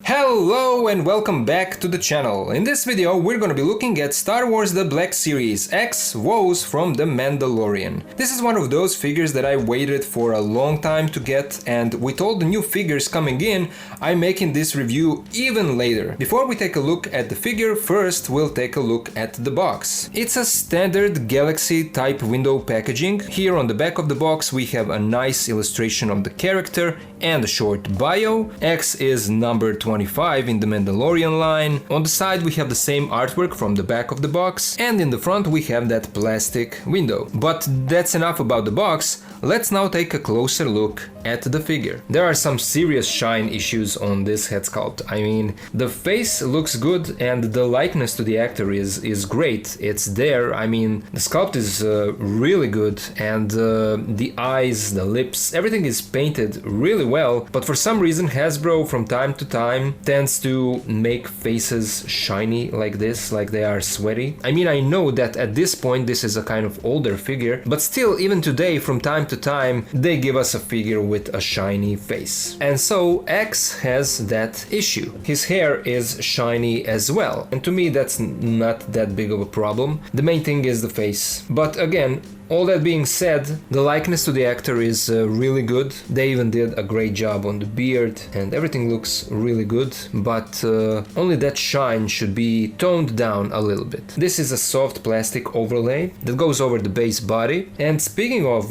Hello and welcome back to the channel. In this video we're gonna be looking at Star Wars The Black Series X Woves from The Mandalorian. This is one of those figures that I waited for a long time to get, and with all the new figures coming in, I'm making this review even later. Before we take a look at the figure, first we'll take a look at the box. It's a standard Galaxy type window packaging. Here on the back of the box we have a nice illustration of the character and a short bio. X is number 25 in the Mandalorian line. On the side we have the same artwork from the back of the box, and in the front we have that plastic window. But that's enough about the box. Let's now take a closer look at the figure. There are some serious shine issues on this head sculpt. I mean, the face looks good and the likeness to the actor is great. It's there. I mean, the sculpt is really good, and the eyes, the lips, everything is painted really well. But for some reason Hasbro from time to time tends to make faces shiny like this, like they are sweaty. I mean, I know that at this point this is a kind of older figure, but still, even today from time to time they give us a figure with a shiny face. And so X has that issue. His hair is shiny as well, and to me that's not that big of a problem. The main thing is the face. But again, all that being said, the likeness to the actor is really good. They even did a great job on the beard and everything looks really good, but only that shine should be toned down a little bit. This is a soft plastic overlay that goes over the base body. And speaking of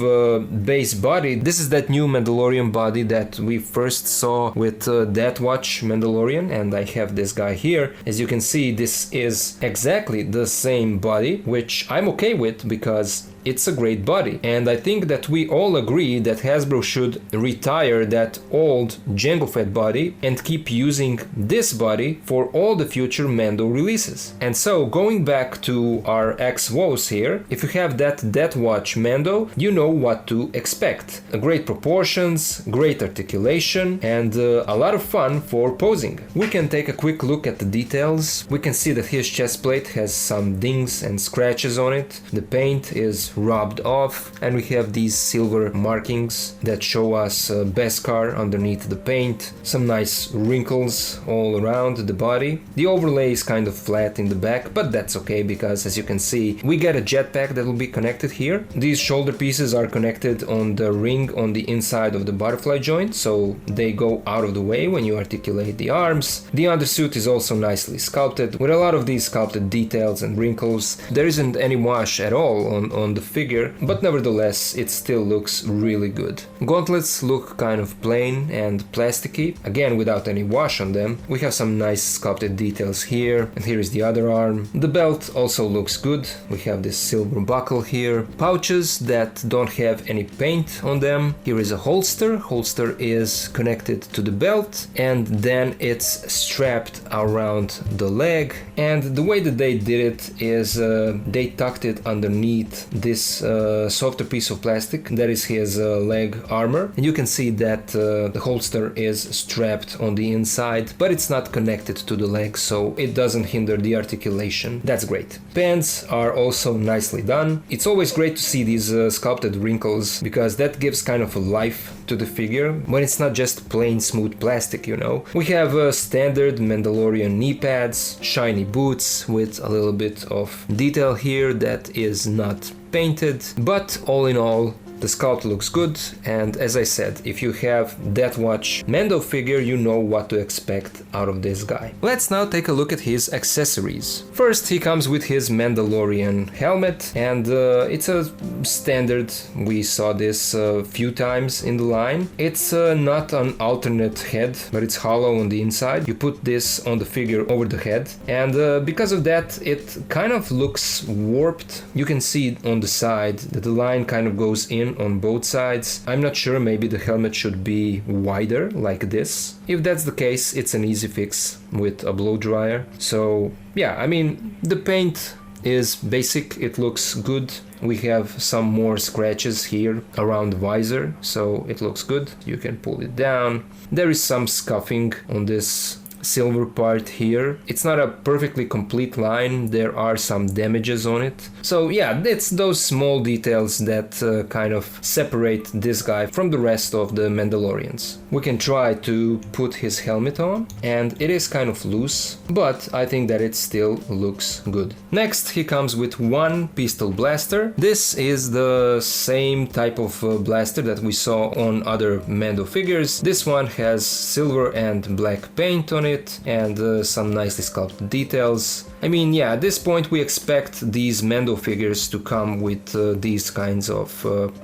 base body, this is that new Mandalorian body that we first saw with Death Watch Mandalorian, and I have this guy here. As you can see, this is exactly the same body, which I'm okay with because it's a great body, and I think that we all agree that Hasbro should retire that old Jango Fett body and keep using this body for all the future Mando releases. And so, going back to our X Woves here, if you have that Death Watch Mando, you know what to expect. Great proportions, great articulation, and a lot of fun for posing. We can take a quick look at the details. We can see that his chest plate has some dings and scratches on it. The paint is rubbed off, and we have these silver markings that show us Beskar underneath the paint. Some nice wrinkles all around the body. The overlay is kind of flat in the back, but that's okay because, as you can see, we get a jetpack that will be connected here. These shoulder pieces are connected on the ring on the inside of the butterfly joint, so they go out of the way when you articulate the arms. The undersuit is also nicely sculpted with a lot of these sculpted details and wrinkles. There isn't any wash at all on the figure, but nevertheless it still looks really good. Gauntlets look kind of plain and plasticky, again without any wash on them. We have some nice sculpted details here, and here is the other arm. The belt also looks good. We have this silver buckle here. Pouches that don't have any paint on them. Here is a holster. Holster is connected to the belt, and then it's strapped around the leg. And the way that they did it is they tucked it underneath this softer piece of plastic that is his leg armor, and you can see that the holster is strapped on the inside, but it's not connected to the leg, so it doesn't hinder the articulation. That's great. Pants are also nicely done. It's always great to see these sculpted wrinkles because that gives kind of a life to the figure when it's not just plain smooth plastic, you know. We have standard Mandalorian knee pads, shiny boots with a little bit of detail here that is not painted, but all in all the sculpt looks good. And as I said, if you have Death Watch Mando figure, you know what to expect out of this guy. Let's now take a look at his accessories. First, he comes with his Mandalorian helmet, and it's a standard. We saw this a few times in the line. It's not an alternate head, but it's hollow on the inside. You put this on the figure over the head, and because of that it kind of looks warped. You can see on the side that the line kind of goes in on both sides. I'm not sure, maybe the helmet should be wider like this. If that's the case, it's an easy fix with a blow dryer. So yeah, I mean, the paint is basic, it looks good. We have some more scratches here around the visor, so it looks good. You can pull it down. There is some scuffing on this silver part here. It's not a perfectly complete line, there are some damages on it. So yeah, it's those small details that kind of separate this guy from the rest of the Mandalorians. We can try to put his helmet on, and it is kind of loose, but I think that it still looks good. Next, he comes with one pistol blaster. This is the same type of blaster that we saw on other Mando figures. This one has silver and black paint on it and some nicely sculpted details. I mean, yeah, at this point we expect these Mando figures to come with these kinds of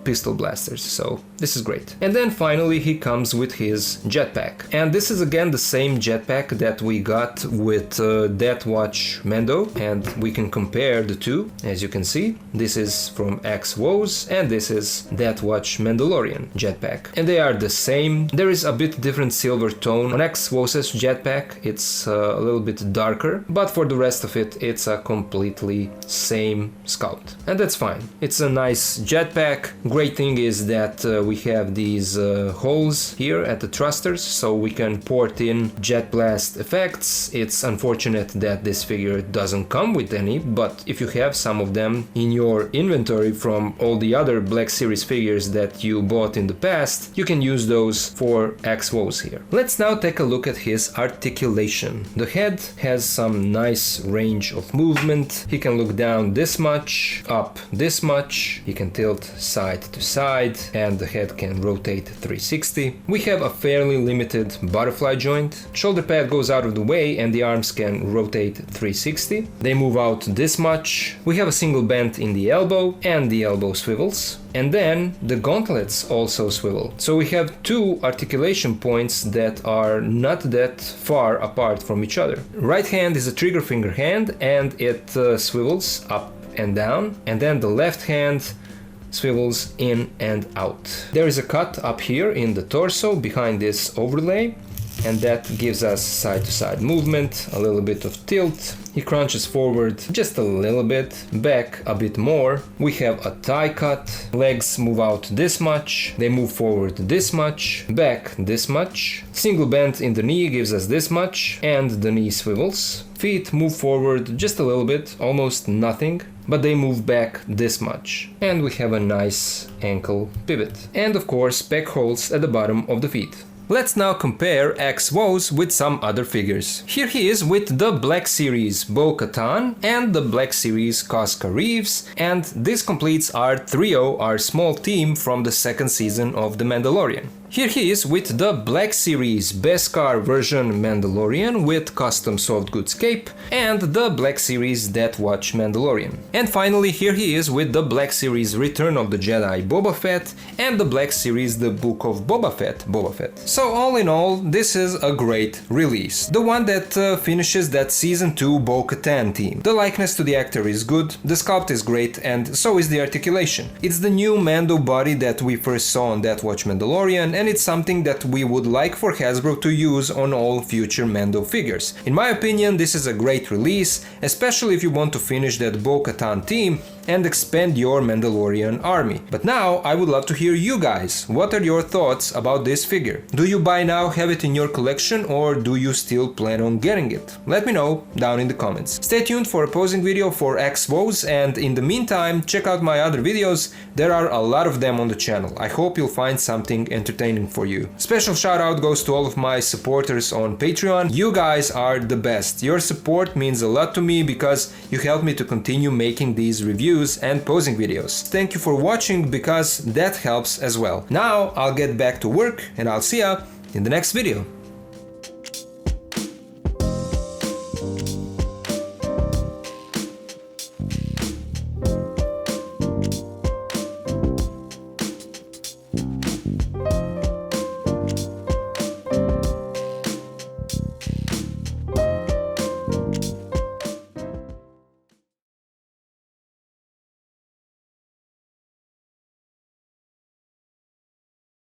pistol blasters, so this is great. And then finally he comes with his jetpack. And this is again the same jetpack that we got with Death Watch Mando, and we can compare the two. As you can see, this is from Woves and this is Death Watch Mandalorian jetpack. And they are the same. There is a bit different silver tone on Woves' jetpack, it's a little bit darker, but for the rest of it, it's a completely same sculpt, and that's fine. It's a nice jetpack. Great thing is that we have these holes here at the thrusters, so we can port in jet blast effects. It's unfortunate that this figure doesn't come with any, but if you have some of them in your inventory from all the other Black Series figures that you bought in the past, you can use those for Woves here. Let's now take a look at his articulation. The head has some nice range of movement. He can look down this much, up this much, he can tilt side to side, and the head can rotate 360. We have a fairly limited butterfly joint. Shoulder pad goes out of the way and the arms can rotate 360. They move out this much. We have a single bend in the elbow and the elbow swivels. And then the gauntlets also swivel. So we have two articulation points that are not that far apart from each other. Right hand is a trigger finger hand and it swivels up and down, and then the left hand swivels in and out. There is a cut up here in the torso behind this overlay, and that gives us side-to-side movement, a little bit of tilt. He crunches forward just a little bit, back a bit more. We have a thigh cut, legs move out this much, they move forward this much, back this much. Single bend in the knee gives us this much, and the knee swivels. Feet move forward just a little bit, almost nothing, but they move back this much. And we have a nice ankle pivot. And of course, pec holes at the bottom of the feet. Let's now compare Woves with some other figures. Here he is with the Black Series Bo-Katan and the Black Series Casca Reeves, and this completes our trio, our small team from the second season of The Mandalorian. Here he is with the Black Series Beskar version Mandalorian with custom soft goods cape and the Black Series Death Watch Mandalorian. And finally here he is with the Black Series Return of the Jedi Boba Fett and the Black Series The Book of Boba Fett. So all in all, this is a great release. The one that finishes that Season 2 Bo-Katan theme. The likeness to the actor is good, the sculpt is great, and so is the articulation. It's the new Mando body that we first saw on Death Watch Mandalorian, and it's something that we would like for Hasbro to use on all future Mando figures. In my opinion, this is a great release, especially if you want to finish that Bo-Katan theme and expand your Mandalorian army. But now I would love to hear you guys. What are your thoughts about this figure? Do you by now have it in your collection, or do you still plan on getting it? Let me know down in the comments. Stay tuned for a posing video for Woves, and in the meantime check out my other videos. There are a lot of them on the channel. I hope you'll find something entertaining for you. Special shout out goes to all of my supporters on Patreon. You guys are the best. Your support means a lot to me because you help me to continue making these reviews and posing videos. Thank you for watching because that helps as well. Now I'll get back to work and I'll see ya in the next video.